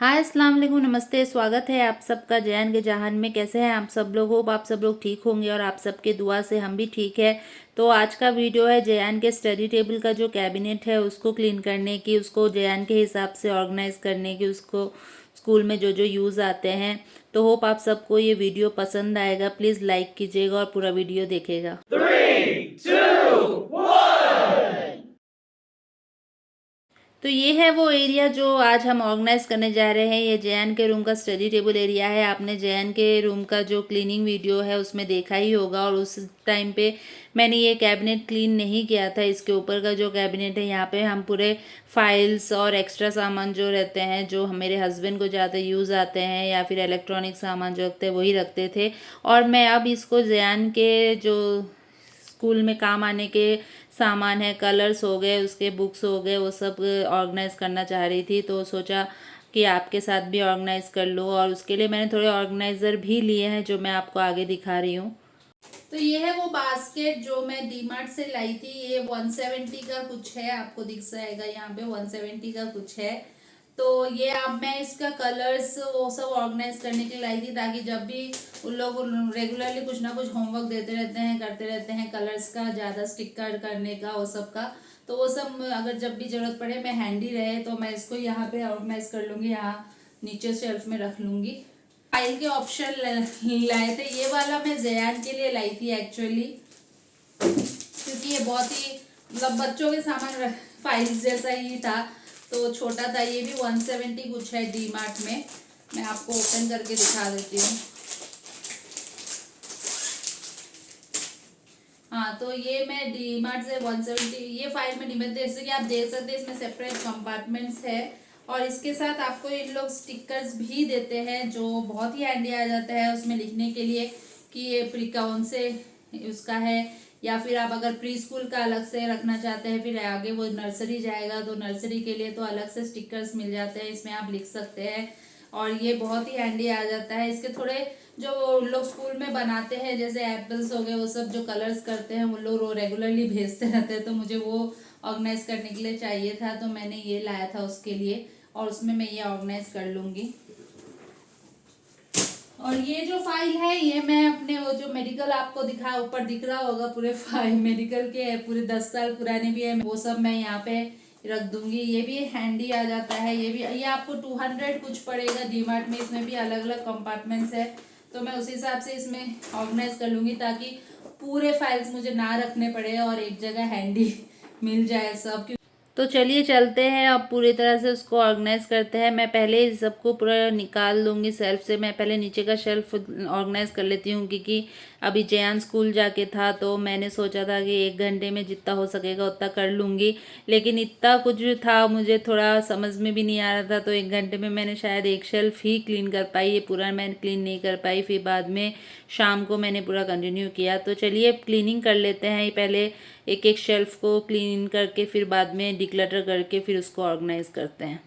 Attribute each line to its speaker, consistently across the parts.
Speaker 1: हाय अस्सलाम वालेकुम, नमस्ते। स्वागत है आप सबका जयान के जहान में। कैसे हैं आप सब लोग? होप आप सब लोग ठीक होंगे और आप सबके दुआ से हम भी ठीक है। तो आज का वीडियो है जयान के स्टडी टेबल का जो कैबिनेट है उसको क्लीन करने की, उसको जयान के हिसाब से ऑर्गेनाइज करने की, उसको स्कूल में जो जो यूज़ आते हैं। तो होप आप सबको ये वीडियो पसंद आएगा। प्लीज़ लाइक कीजिएगा और पूरा वीडियो देखेगा।
Speaker 2: 3, 2, 1।
Speaker 1: तो ये है वो एरिया जो आज हम ऑर्गेनाइज करने जा रहे हैं। ये जयान के रूम का स्टडी टेबल एरिया है। आपने जयान के रूम का जो क्लीनिंग वीडियो है उसमें देखा ही होगा, और उस टाइम पे मैंने ये कैबिनेट क्लीन नहीं किया था। इसके ऊपर का जो कैबिनेट है, यहाँ पे हम पूरे फाइल्स और एक्स्ट्रा सामान जो रहते हैं, जो मेरे हस्बैंड को ज़्यादा यूज़ आते हैं या फिर इलेक्ट्रॉनिक सामान जो रखते हैं, वही रखते थे। और मैं अब इसको जयान के जो स्कूल में काम आने के सामान है, कलर्स हो गए, उसके बुक्स हो गए, वो सब ऑर्गेनाइज करना चाह रही थी। तो सोचा कि आपके साथ भी ऑर्गेनाइज कर लूँ, और उसके लिए मैंने थोड़े ऑर्गेनाइज़र भी लिए हैं जो मैं आपको आगे दिखा रही हूँ। तो ये है वो बास्केट जो मैं डीमार्ट से लाई थी। ये 170 का कुछ है, आपको दिख जाएगा यहाँ पे 170 का कुछ है। तो ये अब मैं इसका कलर्स वो सब ऑर्गेनाइज करने के लिए लाई थी, ताकि जब भी उन लोग रेगुलरली कुछ ना कुछ होमवर्क देते रहते हैं, करते रहते हैं, कलर्स का ज़्यादा स्टिकर करने का, वो सब का। तो वो सब अगर जब भी ज़रूरत पड़े मैं हैंडी रहे, तो मैं इसको यहाँ पे ऑर्गेनाइज कर लूँगी, यहाँ नीचे शेल्फ में रख लूँगी। फाइल के ऑप्शन लाए थे। ये वाला मैं जयान के लिए लाई थी एक्चुअली, क्योंकि ये बहुत ही मतलब बच्चों के सामान फाइल्स जैसा ही था, तो छोटा था। ये भी 170 कुछ है डी मार्ट में। मैं आपको ओपन करके दिखा देती हूँ। हाँ, तो ये मैं डी मार्ट से 170 ये फाइल में डीमार्ट, जैसे कि आप देख सकते हैं इसमें सेपरेट कंपार्टमेंट्स है, और इसके साथ आपको इन लोग स्टिकर्स भी देते हैं जो बहुत ही हैंडी आ जाता है उसमें लिखने के लिए कि ये प्री कौन से उसका है, या फिर आप अगर प्री स्कूल का अलग से रखना चाहते हैं, फिर आगे वो नर्सरी जाएगा तो नर्सरी के लिए तो अलग से स्टिकर्स मिल जाते हैं, इसमें आप लिख सकते हैं। और ये बहुत ही हैंडी आ जाता है। इसके थोड़े जो लोग स्कूल में बनाते हैं, जैसे एप्पल्स हो गए, वो सब जो कलर्स करते हैं वो लोग रेगुलरली भेजते रहते हैं, तो मुझे वो ऑर्गेनाइज करने के लिए चाहिए था, तो मैंने ये लाया था उसके लिए, और उसमें मैं ये ऑर्गेनाइज कर लूँगी। और ये जो फाइल है ये मैं अपने वो जो मेडिकल आपको दिखा ऊपर दिख रहा होगा, पूरे फाइल मेडिकल के पूरे 10 साल पुराने भी है, वो सब मैं यहाँ पे रख दूंगी। ये भी हैंडी आ जाता है। ये आपको 200 कुछ पड़ेगा डीमार्ट में। इसमें भी अलग अलग कंपार्टमेंट्स है, तो मैं उस हिसाब से इसमें ऑर्गेनाइज कर लूँगी, ताकि पूरे फाइल्स मुझे ना रखने पड़े और एक जगह हैंडी मिल जाए सब। तो चलिए चलते हैं, अब पूरी तरह से उसको ऑर्गेनाइज करते हैं। मैं पहले इस सबको पूरा निकाल लूँगी सेल्फ से। मैं पहले नीचे का शेल्फ ऑर्गेनाइज कर लेती हूँ, क्योंकि अभी जयान स्कूल जाके था, तो मैंने सोचा था कि 1 घंटे में जितना हो सकेगा उतना कर लूँगी, लेकिन इतना कुछ था मुझे थोड़ा समझ में भी नहीं आ रहा था, तो 1 घंटे में मैंने शायद एक शेल्फ ही क्लीन कर पाई। ये पूरा मैं क्लीन नहीं कर पाई, फिर बाद में शाम को मैंने पूरा कंटिन्यू किया। तो चलिए क्लीनिंग कर लेते हैं। पहले एक एक शेल्फ को क्लीन करके फिर बाद में डिक्लटर करके फिर उसको ऑर्गेनाइज करते हैं।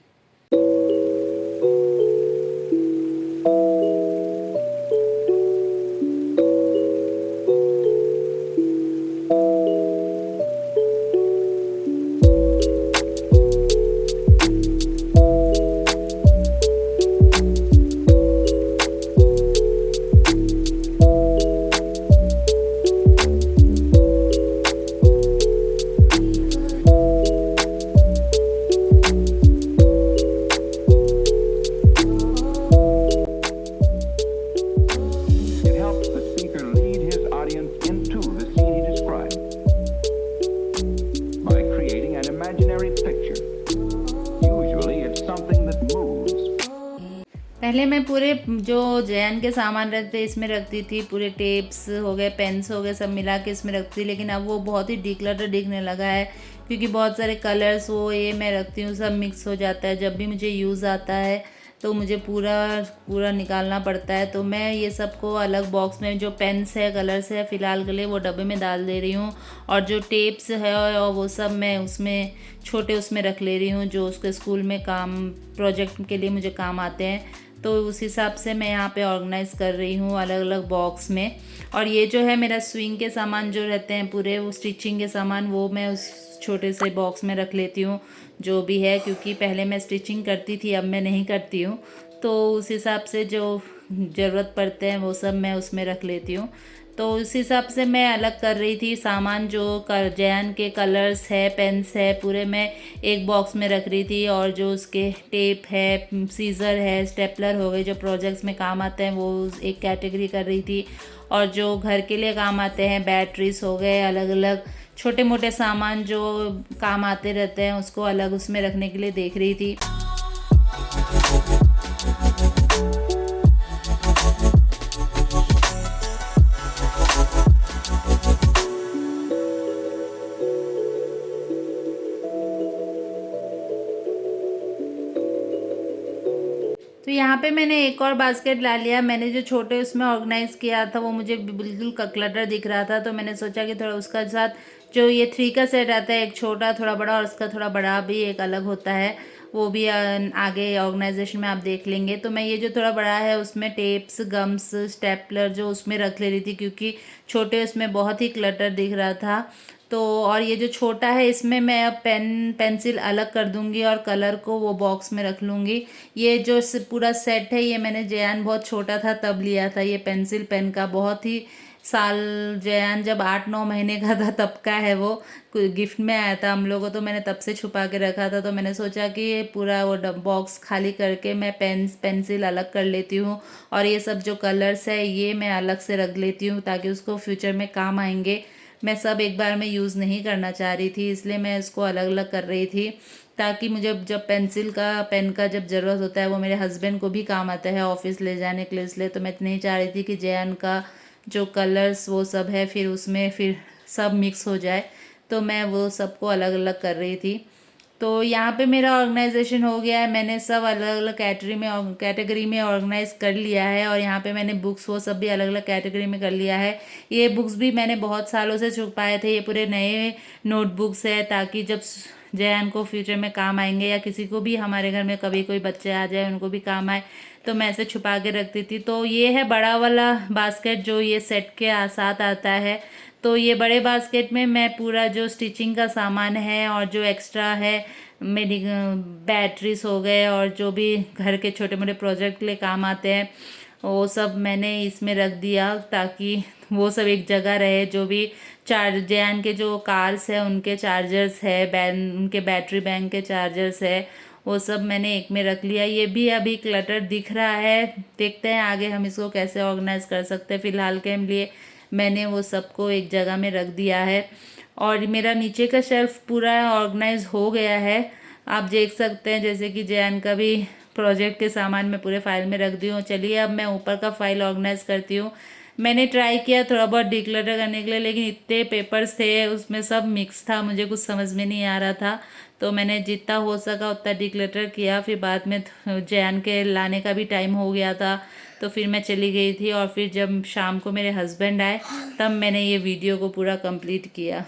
Speaker 3: It helps the speaker lead his audience into the scene he described by creating an imaginary picture. Usually it's something that moves.
Speaker 1: पहले मैं पूरे जो जयान के सामान रहते इसमें रखती थी, पूरे टेप्स हो गए, पेन्स हो गए, सब मिला के इसमें रखती थी, लेकिन अब वो बहुत ही डिक्लटर दिखने लगा है, क्योंकि बहुत सारे कलर्स वो ये मैं रखती हूँ, सब मिक्स हो जाता है। जब भी मुझे यूज़ आता है तो मुझे पूरा पूरा निकालना पड़ता है। तो मैं ये सबको अलग बॉक्स में, जो पेन्स है, कलर्स है, फ़िलहाल के लिए वो डब्बे में डाल दे रही हूँ, और जो टेप्स है और वो सब मैं उसमें छोटे उसमें रख ले रही हूँ, जो उसके स्कूल में काम प्रोजेक्ट के लिए मुझे काम आते हैं। तो उस हिसाब से मैं यहाँ पे ऑर्गेनाइज कर रही हूँ अलग अलग बॉक्स में। और ये जो है मेरा स्विंग के सामान जो रहते हैं पूरे, वो स्टिचिंग के सामान, वो मैं उस छोटे से बॉक्स में रख लेती हूँ जो भी है, क्योंकि पहले मैं स्टिचिंग करती थी, अब मैं नहीं करती हूँ। तो उस हिसाब से जो ज़रूरत पड़ते हैं वो सब मैं उसमें रख लेती हूँ। तो उस हिसाब से मैं अलग कर रही थी सामान, जो जैन के कलर्स है, पेन्स है, पूरे मैं एक बॉक्स में रख रही थी। और जो उसके टेप है, सीज़र है, स्टेपलर हो गए, जो प्रोजेक्ट्स में काम आते हैं वो एक कैटेगरी कर रही थी। और जो घर के लिए काम आते हैं, बैटरीज हो गए, अलग अलग छोटे मोटे सामान जो काम आते रहते हैं उसको अलग उसमें रखने के लिए देख रही थी। तो यहाँ पे मैंने एक और बास्केट ला लिया। मैंने जो छोटे उसमें ऑर्गेनाइज़ किया था वो मुझे बिल्कुल क्लटर दिख रहा था, तो मैंने सोचा कि थोड़ा उसका साथ जो ये 3 का सेट आता है, एक छोटा थोड़ा बड़ा और उसका थोड़ा बड़ा भी एक अलग होता है, वो भी आगे ऑर्गेनाइजेशन में आप देख लेंगे। तो मैं ये जो थोड़ा बड़ा है उसमें टेप्स, गम्स, स्टेपलर जो उसमें रख ले रही थी, क्योंकि छोटे उसमें बहुत ही क्लटर दिख रहा था। तो और ये जो छोटा है इसमें मैं अब पेंसिल अलग कर दूंगी और कलर को वो बॉक्स में रख लूँगी। ये जो पूरा सेट है ये मैंने जयान बहुत छोटा था तब लिया था, ये पेंसिल पेन का, बहुत ही साल जयान जब 8-9 महीने का था तब का है वो, गिफ्ट में आया था हम लोगों को, तो मैंने तब से छुपा के रखा था। तो मैंने सोचा कि ये पूरा वो बॉक्स खाली करके मैं पेंसिल अलग कर लेती हूँ और ये सब जो कलर्स है ये मैं अलग से रख लेती हूँ ताकि उसको फ्यूचर में काम आएंगे। मैं सब एक बार में यूज़ नहीं करना चाह रही थी, इसलिए मैं इसको अलग अलग कर रही थी, ताकि मुझे जब पेंसिल का पेन का जब ज़रूरत होता है वो मेरे हस्बैंड को भी काम आता है ऑफिस ले जाने के लिए। इसलिए तो मैं नहीं चाह रही थी कि जैन का जो कलर्स वो सब है फिर उसमें फिर सब मिक्स हो जाए, तो मैं वो सबको अलग अलग कर रही थी। तो यहाँ पे मेरा ऑर्गेनाइजेशन हो गया है, मैंने सब अलग अलग कैटेगरी में ऑर्गेनाइज कर लिया है। और यहाँ पे मैंने बुक्स वो सब भी अलग अलग कैटेगरी में कर लिया है। ये बुक्स भी मैंने बहुत सालों से छुपाए थे, ये पूरे नए नोटबुक्स है ताकि जब जयान को फ्यूचर में काम आएंगे या किसी को भी हमारे घर में कभी कोई बच्चे आ जाए उनको भी काम आए, तो मैं ऐसे छुपा के रखती थी। तो ये है बड़ा वाला बास्केट जो ये सेट के साथ आता है। तो ये बड़े बास्केट में मैं पूरा जो स्टिचिंग का सामान है और जो एक्स्ट्रा है मेरी बैटरीज हो गए और जो भी घर के छोटे मोटे प्रोजेक्ट के लिए काम आते हैं वो सब मैंने इसमें रख दिया, ताकि वो सब एक जगह रहे। जो भी जैन के जो कार्स है उनके चार्जर्स है, उनके बैटरी बैंक के चार्जर्स है, वो सब मैंने एक में रख लिया। ये भी अभी क्लटर दिख रहा है, देखते हैं आगे हम इसको कैसे ऑर्गेनाइज कर सकते हैं। फ़िलहाल के लिए मैंने वो सबको एक जगह में रख दिया है और मेरा नीचे का शेल्फ पूरा ऑर्गेनाइज हो गया है। आप देख सकते हैं जैसे कि जैन का भी प्रोजेक्ट के सामान मैं पूरे फाइल में रख दी हूँ। चलिए अब मैं ऊपर का फाइल ऑर्गेनाइज करती हूँ। मैंने ट्राई किया थोड़ा बहुत डिक्लटर करने के लिए, लेकिन इतने पेपर्स थे उसमें सब मिक्स था, मुझे कुछ समझ में नहीं आ रहा था। तो मैंने जितना हो सका उतना डिक्लटर किया। फिर बाद में जैन के लाने का भी टाइम हो गया था, तो फिर मैं चली गई थी। और फिर जब शाम को मेरे हस्बैंड आए तब मैंने ये वीडियो को पूरा कंप्लीट किया।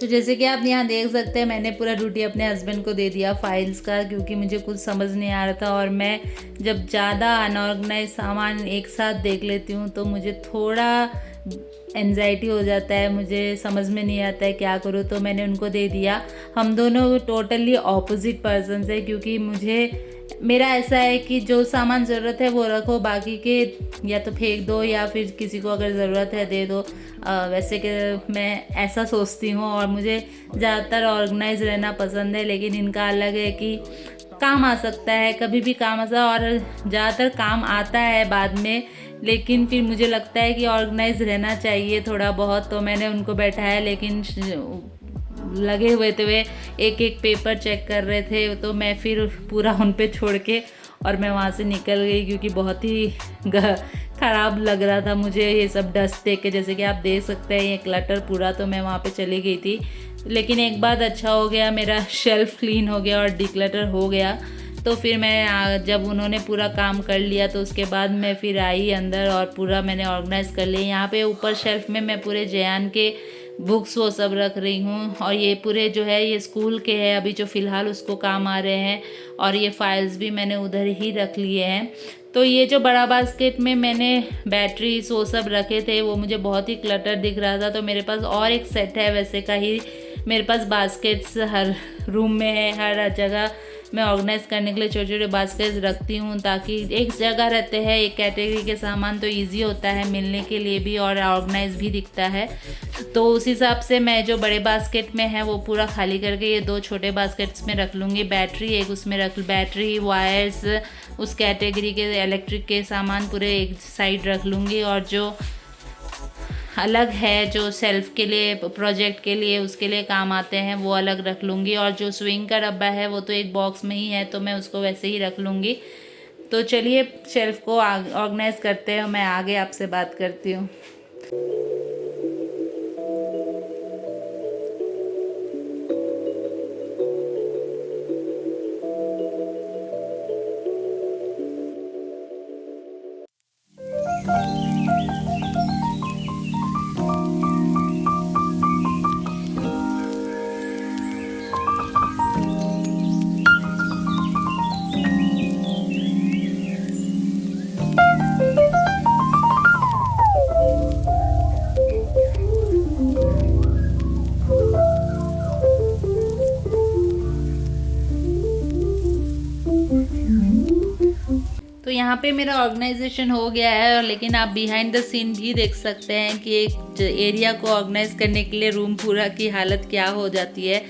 Speaker 1: तो जैसे कि आप यहाँ देख सकते हैं मैंने पूरा ड्यूटी अपने हस्बैंड को दे दिया फाइल्स का, क्योंकि मुझे कुछ समझ नहीं आ रहा था। और मैं जब ज़्यादा अनऑर्गेनाइज सामान एक साथ देख लेती हूँ तो मुझे थोड़ा एंजाइटी हो जाता है, मुझे समझ में नहीं आता है क्या करूँ। तो मैंने उनको दे दिया। हम दोनों टोटली ऑपोजिट पर्सन है, क्योंकि मेरा ऐसा है कि जो सामान ज़रूरत है वो रखो, बाकी के या तो फेंक दो या फिर किसी को अगर ज़रूरत है दे दो। वैसे कि मैं ऐसा सोचती हूँ और मुझे ज़्यादातर ऑर्गेनाइज रहना पसंद है। लेकिन इनका अलग है कि काम आ सकता है, कभी भी काम आ सकता है और ज़्यादातर काम आता है बाद में, लेकिन फिर मुझे लगता है कि ऑर्गेनाइज रहना चाहिए थोड़ा बहुत। तो मैंने उनको बैठाया, लेकिन लगे हुए थे वे एक एक पेपर चेक कर रहे थे, तो मैं फिर पूरा उन पे छोड़ के और मैं वहाँ से निकल गई, क्योंकि बहुत ही ख़राब लग रहा था मुझे ये सब डस्ट देख के। जैसे कि आप देख सकते हैं ये क्लटर पूरा, तो मैं वहाँ पे चली गई थी। लेकिन एक बात अच्छा हो गया, मेरा शेल्फ क्लीन हो गया और डिक्लटर हो गया। तो फिर मैं जब उन्होंने पूरा काम कर लिया तो उसके बाद मैं फिर आई अंदर और पूरा मैंने ऑर्गेनाइज़ कर लिया। यहाँ पे ऊपर शेल्फ में मैं पूरे जयान के बुक्स वो सब रख रही हूँ। और ये पूरे जो है ये स्कूल के है अभी जो फ़िलहाल उसको काम आ रहे हैं। और ये फाइल्स भी मैंने उधर ही रख लिए हैं। तो ये जो बड़ा बास्केट में मैंने बैटरीज वो सब रखे थे वो मुझे बहुत ही क्लटर दिख रहा था, तो मेरे पास और एक सेट है वैसे का ही। मेरे पास बास्केट्स हर रूम में है, हर जगह मैं ऑर्गेनाइज़ करने के लिए छोटे छोटे बास्केट्स रखती हूँ, ताकि एक जगह रहते हैं एक कैटेगरी के सामान तो इजी होता है मिलने के लिए भी और ऑर्गेनाइज भी दिखता है। तो उस हिसाब से मैं जो बड़े बास्केट में है वो पूरा खाली करके ये 2 छोटे बास्केट्स में रख लूँगी। बैटरी एक उसमें रख, बैटरी वायर्स उस कैटेगरी के इलेक्ट्रिक के सामान पूरे एक साइड रख लूँगी, और जो अलग है जो सेल्फ के लिए प्रोजेक्ट के लिए उसके लिए काम आते हैं वो अलग रख लूँगी। और जो स्विंग का डब्बा है वो तो एक बॉक्स में ही है तो मैं उसको वैसे ही रख लूँगी। तो चलिए शेल्फ को ऑर्गेनाइज करते हैं, मैं आगे आपसे बात करती हूँ। तो यहाँ पे मेरा ऑर्गेनाइजेशन हो गया है, लेकिन आप बिहाइंड द सीन भी देख सकते हैं कि एक एरिया को ऑर्गेनाइज करने के लिए रूम पूरा की हालत क्या हो जाती है।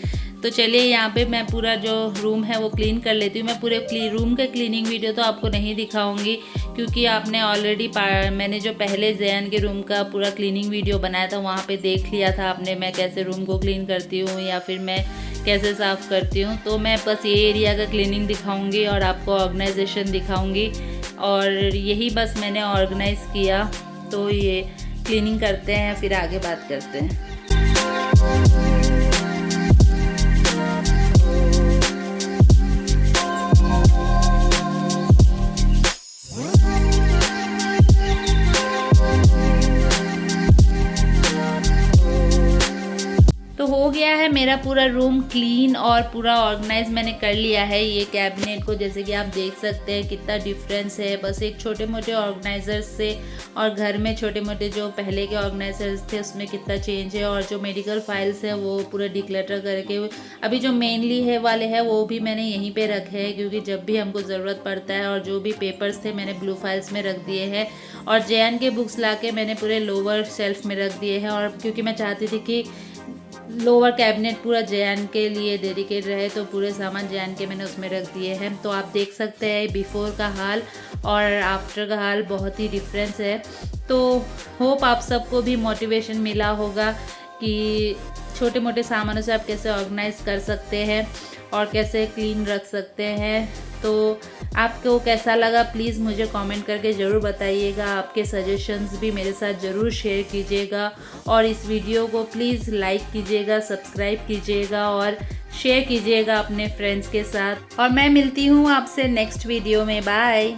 Speaker 1: तो चलिए यहाँ पे मैं पूरा जो रूम है वो क्लीन कर लेती हूँ। मैं पूरे रूम का क्लीनिंग वीडियो तो आपको नहीं दिखाऊंगी क्योंकि आपने ऑलरेडी मैंने जो पहले जैन के रूम का पूरा क्लीनिंग वीडियो बनाया था वहाँ पे देख लिया था आपने, मैं कैसे रूम को क्लीन करती हूँ या फिर मैं कैसे साफ़ करती हूँ। तो मैं बस ये एरिया का क्लीनिंग दिखाऊंगी और आपको ऑर्गेनाइजेशन दिखाऊंगी, और यही बस मैंने ऑर्गेनाइज़ किया। तो ये क्लीनिंग करते हैं फिर आगे बात करते हैं। तो हो गया है मेरा पूरा रूम क्लीन और पूरा ऑर्गेनाइज मैंने कर लिया है। ये कैबिनेट को जैसे कि आप देख सकते हैं कितना डिफरेंस है बस एक छोटे मोटे ऑर्गेनाइजर्स से, और घर में छोटे मोटे जो पहले के ऑर्गेनाइजर्स थे उसमें कितना चेंज है। और जो मेडिकल फाइल्स है वो पूरा डिक्लटर करके अभी जो मेनली है वाले हैं वो भी मैंने यहीं पे रखे हैं क्योंकि जब भी हमको ज़रूरत पड़ता है। और जो भी पेपर्स थे मैंने ब्लू फाइल्स में रख दिए हैं, और जैन के बुक्स लाके मैंने पूरे लोअर शेल्फ में रख दिए हैं। और क्योंकि मैं चाहती थी कि लोअर कैबिनेट पूरा जैन के लिए डेडिकेट रहे तो पूरे सामान जैन के मैंने उसमें रख दिए हैं। तो आप देख सकते हैं बिफोर का हाल और आफ्टर का हाल बहुत ही डिफरेंस है। तो होप आप सबको भी मोटिवेशन मिला होगा कि छोटे मोटे सामानों से आप कैसे ऑर्गेनाइज कर सकते हैं और कैसे क्लीन रख सकते हैं। तो आपको कैसा लगा प्लीज़ मुझे कमेंट करके ज़रूर बताइएगा। आपके सजेशंस भी मेरे साथ ज़रूर शेयर कीजिएगा, और इस वीडियो को प्लीज़ लाइक कीजिएगा, सब्सक्राइब कीजिएगा और शेयर कीजिएगा अपने फ्रेंड्स के साथ। और मैं मिलती हूँ आपसे नेक्स्ट वीडियो में। बाय।